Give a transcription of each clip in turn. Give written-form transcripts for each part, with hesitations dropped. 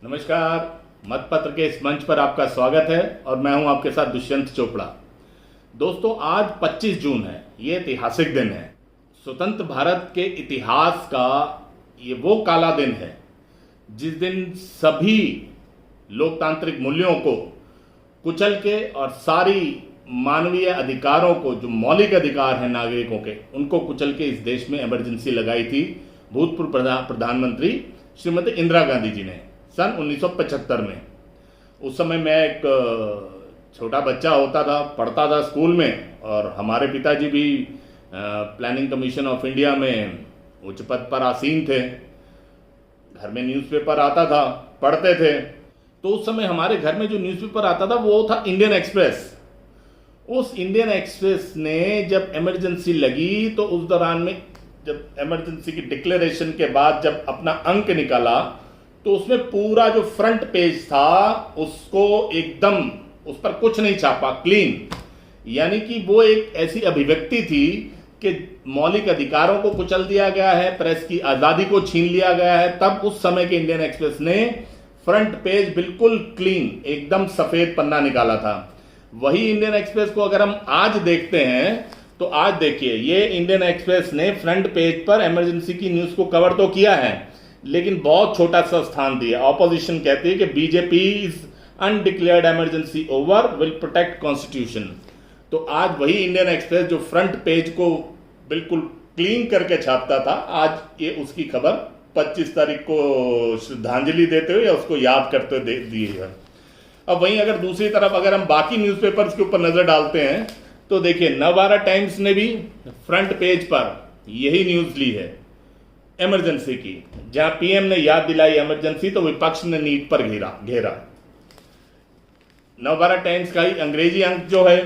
नमस्कार। मतपत्र के इस मंच पर आपका स्वागत है और मैं हूं आपके साथ दुष्यंत चोपड़ा। दोस्तों, आज 25 जून है। ये ऐतिहासिक दिन है। स्वतंत्र भारत के इतिहास का ये वो काला दिन है जिस दिन सभी लोकतांत्रिक मूल्यों को कुचल के और सारी मानवीय अधिकारों को, जो मौलिक अधिकार हैं नागरिकों के, उनको कुचल के इस देश में इमरजेंसी लगाई थी भूतपूर्व प्रधानमंत्री श्रीमती इंदिरा गांधी जी ने सन 1975 में। उस समय मैं एक छोटा बच्चा होता था, पढ़ता था स्कूल में, और हमारे पिताजी भी प्लानिंग कमीशन ऑफ इंडिया में उच्च पद पर आसीन थे। घर में न्यूज़पेपर आता था, पढ़ते थे। तो उस समय हमारे घर में जो न्यूज़पेपर आता था वो था इंडियन एक्सप्रेस। उस इंडियन एक्सप्रेस ने जब इमरजेंसी लगी तो उस दौरान में जब इमरजेंसी की डिक्लेरेशन के बाद जब अपना अंक निकाला तो उसमें पूरा जो फ्रंट पेज था उसको एकदम, उस पर कुछ नहीं छापा, क्लीन। यानी कि वो एक ऐसी अभिव्यक्ति थी कि मौलिक अधिकारों को कुचल दिया गया है, प्रेस की आज़ादी को छीन लिया गया है। तब उस समय के इंडियन एक्सप्रेस ने फ्रंट पेज बिल्कुल क्लीन, एकदम सफ़ेद पन्ना निकाला था। वही इंडियन एक्सप्रेस को अगर हम आज देखते हैं तो आज देखिए, ये इंडियन एक्सप्रेस ने फ्रंट पेज पर इमरजेंसी की न्यूज़ को कवर तो किया है, लेकिन बहुत छोटा सा स्थान दिया। ऑपोजिशन कहती है कि BJP is undeclared emergency over, will protect constitution. तो आज वही इंडियन एक्सप्रेस जो फ्रंट पेज को बिल्कुल क्लीन करके छापता था, आज ये उसकी खबर 25 तारीख को श्रद्धांजलि देते हुए या उसको याद करते हुए दी है। अब वहीं अगर दूसरी तरफ अगर हम बाकी न्यूज़पेपर्स के ऊपर नजर डालते हैं तो देखिए, नवभारत टाइम्स ने भी फ्रंट पेज पर यही न्यूज ली है इमरजेंसी की, जहां पीएम ने याद दिलाई इमरजेंसी तो विपक्ष ने नीट पर घेरा। नवभारत टाइम्स का ही अंग्रेजी अंक जो है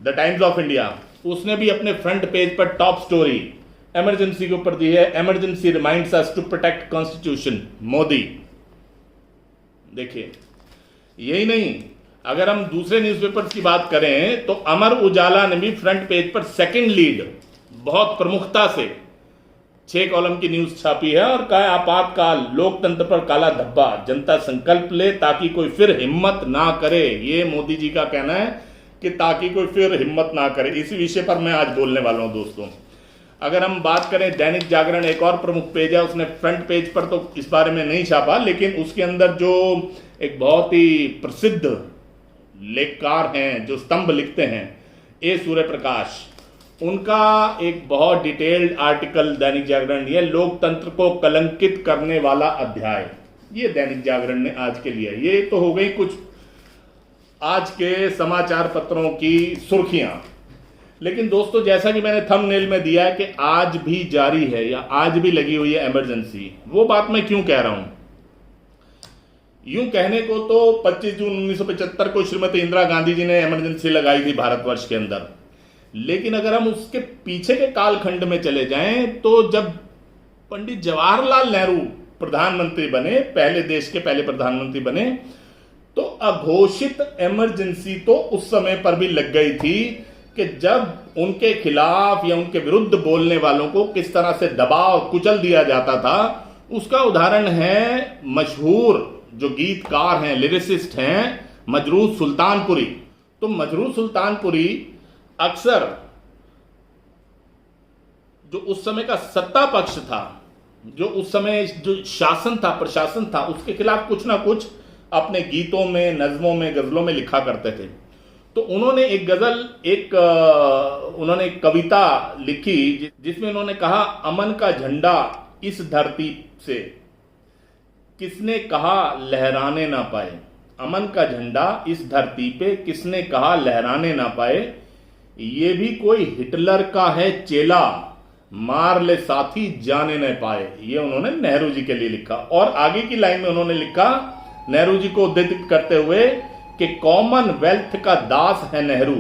द टाइम्स ऑफ इंडिया, उसने भी अपने फ्रंट पेज पर टॉप स्टोरी इमरजेंसी के ऊपर दी है, emergency reminds us to protect constitution, Modi. देखिए, यही नहीं, अगर हम दूसरे न्यूज़पेपर्स की बात करें तो अमर उजाला ने भी फ्रंट पेज पर सेकंड लीड बहुत प्रमुखता से 6 कॉलम की न्यूज छापी है और कहा, आपातकाल, लोकतंत्र पर काला धब्बा, जनता संकल्प ले ताकि कोई फिर हिम्मत ना करे। ये मोदी जी का कहना है कि ताकि कोई फिर हिम्मत ना करे। इसी विषय पर मैं आज बोलने वाला हूं दोस्तों। अगर हम बात करें दैनिक जागरण, एक और प्रमुख पेज है, उसने फ्रंट पेज पर तो इस बारे में नहीं छापा, लेकिन उसके अंदर जो एक बहुत ही प्रसिद्ध लेखकार हैं जो स्तंभ लिखते हैं, ए सूर्य प्रकाश, उनका एक बहुत डिटेल्ड आर्टिकल दैनिक जागरण ने, लोकतंत्र को कलंकित करने वाला अध्याय, ये दैनिक जागरण ने आज के लिए। ये तो हो गई कुछ आज के समाचार पत्रों की सुर्खियां। लेकिन दोस्तों, जैसा कि मैंने थंबनेल में दिया है कि आज भी जारी है या आज भी लगी हुई है इमरजेंसी, वो बात मैं क्यों कह रहा हूं? यूं कहने को तो 25 जून 1975 को श्रीमती इंदिरा गांधी जी ने इमरजेंसी लगाई थी भारतवर्ष के अंदर, लेकिन अगर हम उसके पीछे के कालखंड में चले जाएं तो जब पंडित जवाहरलाल नेहरू प्रधानमंत्री बने, पहले देश के पहले प्रधानमंत्री बने, तो अघोषित इमरजेंसी तो उस समय पर भी लग गई थी कि जब उनके खिलाफ या उनके विरुद्ध बोलने वालों को किस तरह से दबाव कुचल दिया जाता था। उसका उदाहरण है मशहूर जो गीतकार हैं, लिरिसिस्ट हैं, मजरूह सुल्तानपुरी। तो मजरूह सुल्तानपुरी अक्सर जो उस समय का सत्ता पक्ष था, जो उस समय जो शासन था, प्रशासन था, उसके खिलाफ कुछ ना कुछ अपने गीतों में, नज्मों में, गजलों में लिखा करते थे। तो उन्होंने एक गजल, उन्होंने एक कविता लिखी जिसमें उन्होंने कहा, अमन का झंडा इस धरती से किसने कहा लहराने ना पाए। अमन का झंडा इस धरती पे किसने कहा लहराने ना पाए। ये भी कोई हिटलर का है चेला, मार ले साथी जाने न पाए। ये उन्होंने नेहरू जी के लिए लिखा। और आगे की लाइन में उन्होंने लिखा, नेहरू जी को उद्धृत करते हुए, कि कॉमनवेल्थ का दास है नेहरू,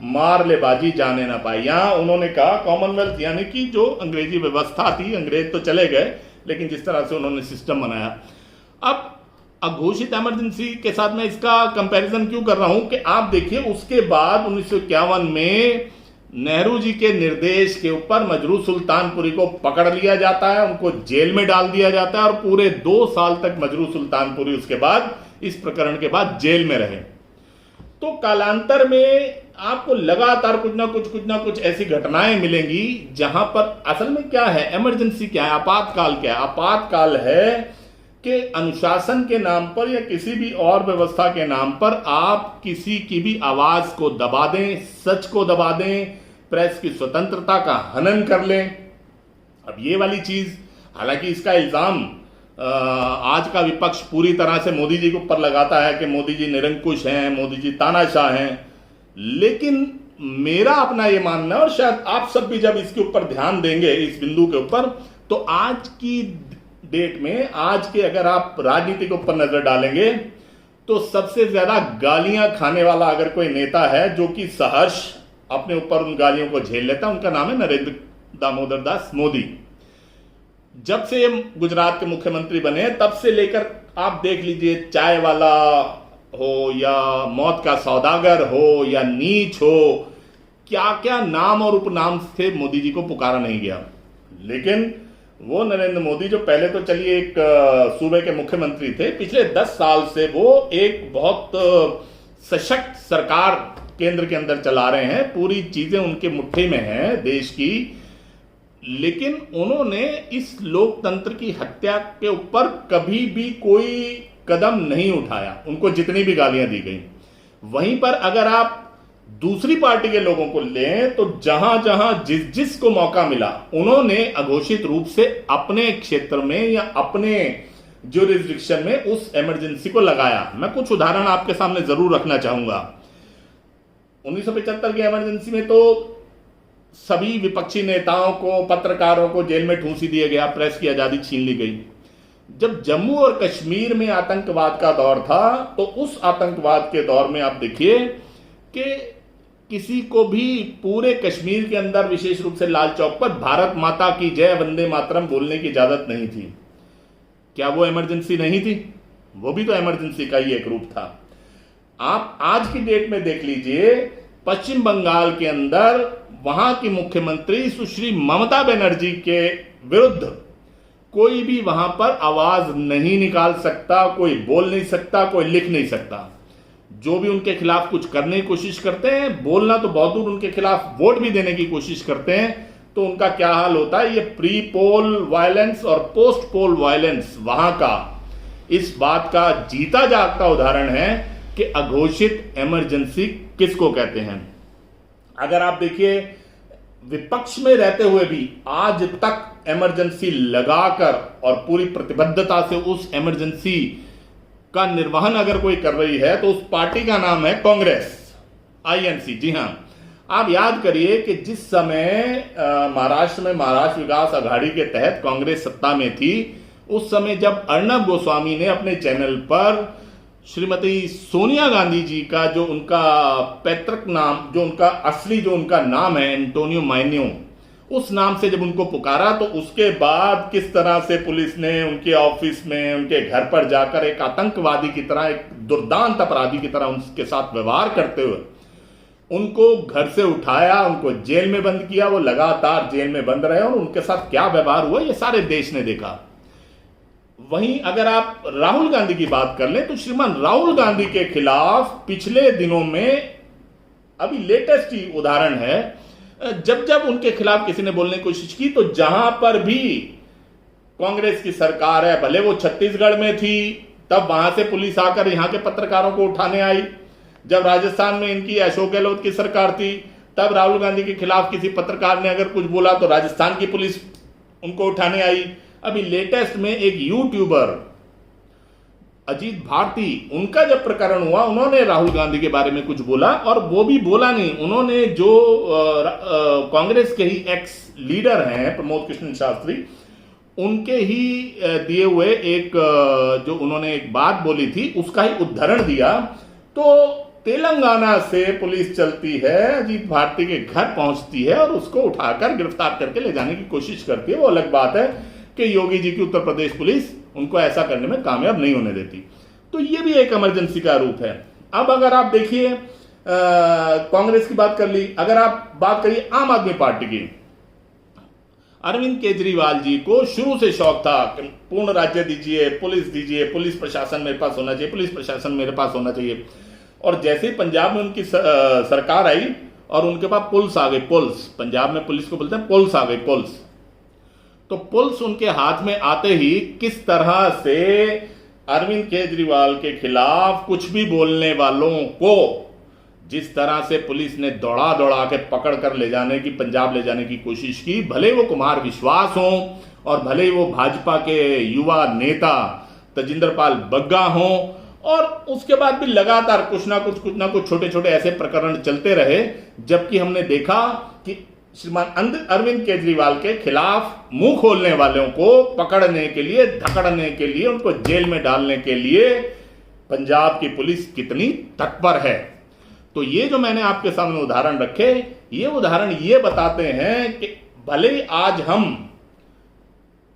मार ले बाजी जाने ना पाए। यहां उन्होंने कहा कॉमनवेल्थ यानी कि जो अंग्रेजी व्यवस्था थी, अंग्रेज तो चले गए, लेकिन जिस तरह से उन्होंने सिस्टम बनाया। अब अघोषित इमरजेंसी के साथ मैं इसका कंपैरिजन क्यों कर रहा हूं कि आप देखिए, उसके बाद 1951 में नेहरू जी के निर्देश के ऊपर मजरू सुल्तानपुरी को पकड़ लिया जाता है, उनको जेल में डाल दिया जाता है और पूरे 2 साल तक मजरू सुल्तानपुरी उसके बाद इस प्रकरण के बाद जेल में रहे। तो कालांतर में आपको लगातार कुछ ना कुछ ऐसी घटनाएं मिलेंगी जहां पर असल में क्या है, इमरजेंसी क्या है, आपातकाल क्या है। आपातकाल है कि अनुशासन के नाम पर या किसी भी और व्यवस्था के नाम पर आप किसी की भी आवाज को दबा दें, सच को दबा दें, प्रेस की स्वतंत्रता का हनन कर लें। अब ये वाली चीज, हालांकि इसका इल्जाम आज का विपक्ष पूरी तरह से मोदी जी के ऊपर लगाता है कि मोदी जी निरंकुश हैं, मोदी जी तानाशाह हैं, लेकिन मेरा अपना ये मानना है और शायद आप सब भी जब इसके ऊपर ध्यान देंगे इस बिंदु के ऊपर, तो आज की डेट में, आज के अगर आप राजनीति के ऊपर नजर डालेंगे तो सबसे ज्यादा गालियां खाने वाला अगर कोई नेता है जो कि सहर्ष अपने ऊपर उन गालियों को झेल लेता है, उनका नाम है नरेंद्र दामोदर दास मोदी। जब से ये गुजरात के मुख्यमंत्री बने तब से लेकर आप देख लीजिए, चाय वाला हो या मौत का सौदागर हो या नीच हो, क्या क्या नाम और उपनाम से मोदी जी को पुकारा नहीं गया। लेकिन वो नरेंद्र मोदी जो पहले तो चलिए एक सूबे के मुख्यमंत्री थे, पिछले 10 साल से वो एक बहुत सशक्त सरकार केंद्र के अंदर चला रहे हैं, पूरी चीजें उनके मुट्ठी में हैं देश की, लेकिन उन्होंने इस लोकतंत्र की हत्या के ऊपर कभी भी कोई कदम नहीं उठाया, उनको जितनी भी गालियां दी गई। वहीं पर अगर आप दूसरी पार्टी के लोगों को लें तो जहां जहां जिस को मौका मिला उन्होंने अघोषित रूप से अपने क्षेत्र में या अपने ज्यूरिसडिक्शन में उस इमरजेंसी को लगाया। मैं कुछ उदाहरण आपके सामने जरूर रखना चाहूंगा। 1975 की इमरजेंसी में तो सभी विपक्षी नेताओं को, पत्रकारों को जेल में ठूंसी दिया गया, प्रेस की आजादी छीन ली गई। जब जम्मू और कश्मीर में आतंकवाद का दौर था तो उस आतंकवाद के दौर में आप देखिए कि किसी को भी पूरे कश्मीर के अंदर, विशेष रूप से लाल चौक पर, भारत माता की जय, वंदे मातरम बोलने की इजाजत नहीं थी। क्या वो इमरजेंसी नहीं थी? वो भी तो इमरजेंसी का ही एक रूप था। आप आज की डेट में देख लीजिए, पश्चिम बंगाल के अंदर वहां की मुख्यमंत्री सुश्री ममता बनर्जी के विरुद्ध कोई भी वहां पर आवाज नहीं निकाल सकता, कोई बोल नहीं सकता, कोई लिख नहीं सकता। जो भी उनके खिलाफ कुछ करने की कोशिश करते हैं, बोलना तो बहुत दूर, उनके खिलाफ वोट भी देने की कोशिश करते हैं, तो उनका क्या हाल होता है। ये प्री पोल वायलेंस और पोस्ट पोल वायलेंस वहां का इस बात का जीता जागता उदाहरण है कि अघोषित इमरजेंसी किसको कहते हैं। अगर आप देखिए, विपक्ष में रहते हुए भी आज तक इमरजेंसी लगाकर और पूरी प्रतिबद्धता से उस इमरजेंसी का निर्वहन अगर कोई कर रही है तो उस पार्टी का नाम है कांग्रेस, आईएनसी। जी हां, आप याद करिए कि जिस समय महाराष्ट्र में महाराष्ट्र विकास अघाड़ी के तहत कांग्रेस सत्ता में थी, उस समय जब अर्नब गोस्वामी ने अपने चैनल पर श्रीमती सोनिया गांधी जी का जो उनका पैतृक नाम, जो उनका असली जो उनका नाम है एंटोनियो माइन्यो, उस नाम से जब उनको पुकारा, तो उसके बाद किस तरह से पुलिस ने उनके ऑफिस में, उनके घर पर जाकर एक आतंकवादी की तरह, एक दुर्दांत अपराधी की तरह उनके साथ व्यवहार करते हुए उनको घर से उठाया, उनको जेल में बंद किया। वो लगातार जेल में बंद रहे और उनके साथ क्या व्यवहार हुआ ये सारे देश ने देखा। वहीं अगर आप राहुल गांधी की बात कर लें तो श्रीमान राहुल गांधी के खिलाफ पिछले दिनों में, अभी लेटेस्ट ही उदाहरण है, जब जब उनके खिलाफ किसी ने बोलने की कोशिश की तो जहां पर भी कांग्रेस की सरकार है, भले वो छत्तीसगढ़ में थी, तब वहां से पुलिस आकर यहां के पत्रकारों को उठाने आई। जब राजस्थान में इनकी अशोक गहलोत की सरकार थी, तब राहुल गांधी के खिलाफ किसी पत्रकार ने अगर कुछ बोला तो राजस्थान की पुलिस उनको उठाने आई। अभी लेटेस्ट में एक यूट्यूबर अजीत भारती, उनका जब प्रकरण हुआ, उन्होंने राहुल गांधी के बारे में कुछ बोला, और वो भी बोला नहीं, उन्होंने जो कांग्रेस के ही एक्स लीडर हैं प्रमोद कृष्ण शास्त्री, उनके ही दिए हुए एक जो उन्होंने एक बात बोली थी उसका ही उदाहरण दिया। तो तेलंगाना से पुलिस चलती है, अजीत भारती के घर पहुंचती है और उसको उठाकर गिरफ्तार करके ले जाने की कोशिश करती है। वो अलग बात है कि योगी जी की उत्तर प्रदेश पुलिस उनको ऐसा करने में कामयाब नहीं होने देती। तो ये भी एक इमरजेंसी का रूप है। अब अगर आप देखिए, कांग्रेस की बात कर ली, अगर आप बात करिए आम आदमी पार्टी की, अरविंद केजरीवाल जी को शुरू से शौक था कि पूर्ण राज्य दीजिए, पुलिस प्रशासन मेरे पास होना चाहिए, पुलिस प्रशासन मेरे पास होना चाहिए। और जैसे ही पंजाब में उनकी सरकार आई और उनके पास पुल्स आ गई, पुल्स, पंजाब में पुलिस को बोलते हैं पुल्स आ गई, पुल्स, तो पुल्स उनके हाथ में आते ही किस तरह से अरविंद केजरीवाल के खिलाफ कुछ भी बोलने वालों को जिस तरह से पुलिस ने दौड़ा दौड़ा के पकड़ कर ले जाने की, पंजाब ले जाने की कोशिश की, भले वो कुमार विश्वास हो और भले ही वो भाजपा के युवा नेता तजिंदर पाल बग्गा हो, और उसके बाद भी लगातार कुछ ना कुछ छोटे छोटे ऐसे प्रकरण चलते रहे, जबकि हमने देखा कि श्रीमान अरविंद केजरीवाल के खिलाफ मुंह खोलने वालों को पकड़ने के लिए, धकड़ने के लिए, उनको जेल में डालने के लिए पंजाब की पुलिस कितनी तत्पर है। तो ये जो मैंने आपके सामने उदाहरण रखे, ये उदाहरण ये बताते हैं कि भले ही आज हम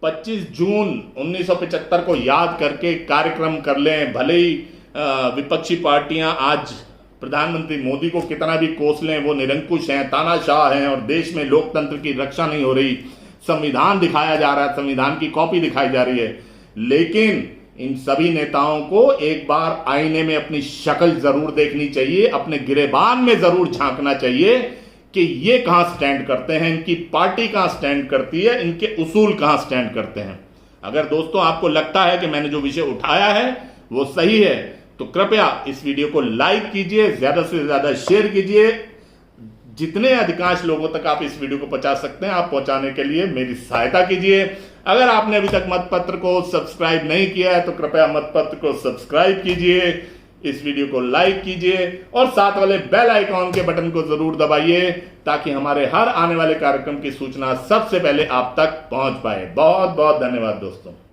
25 जून 1975 को याद करके कार्यक्रम कर लें, भले ही विपक्षी पार्टियां आज प्रधानमंत्री मोदी को कितना भी कोस लें, वो निरंकुश हैं, तानाशाह हैं और देश में लोकतंत्र की रक्षा नहीं हो रही, संविधान दिखाया जा रहा है, संविधान की कॉपी दिखाई जा रही है, लेकिन इन सभी नेताओं को एक बार आईने में अपनी शक्ल जरूर देखनी चाहिए, अपने गिरेबान में जरूर झांकना चाहिए कि ये कहां स्टैंड करते हैं, इनकी पार्टी कहां स्टैंड करती है, इनके उसूल कहां स्टैंड करते हैं। अगर दोस्तों आपको लगता है कि मैंने जो विषय उठाया है वो सही है, तो कृपया इस वीडियो को लाइक कीजिए, ज्यादा से ज्यादा शेयर कीजिए, जितने अधिकांश लोगों तक आप इस वीडियो को पहुंचा सकते हैं आप पहुंचाने के लिए मेरी सहायता कीजिए। अगर आपने अभी तक मतपत्र को सब्सक्राइब नहीं किया है तो कृपया मतपत्र को सब्सक्राइब कीजिए, इस वीडियो को लाइक कीजिए और साथ वाले बेल आइकॉन के बटन को जरूर दबाइए ताकि हमारे हर आने वाले कार्यक्रम की सूचना सबसे पहले आप तक पहुंच पाए। बहुत बहुत धन्यवाद दोस्तों।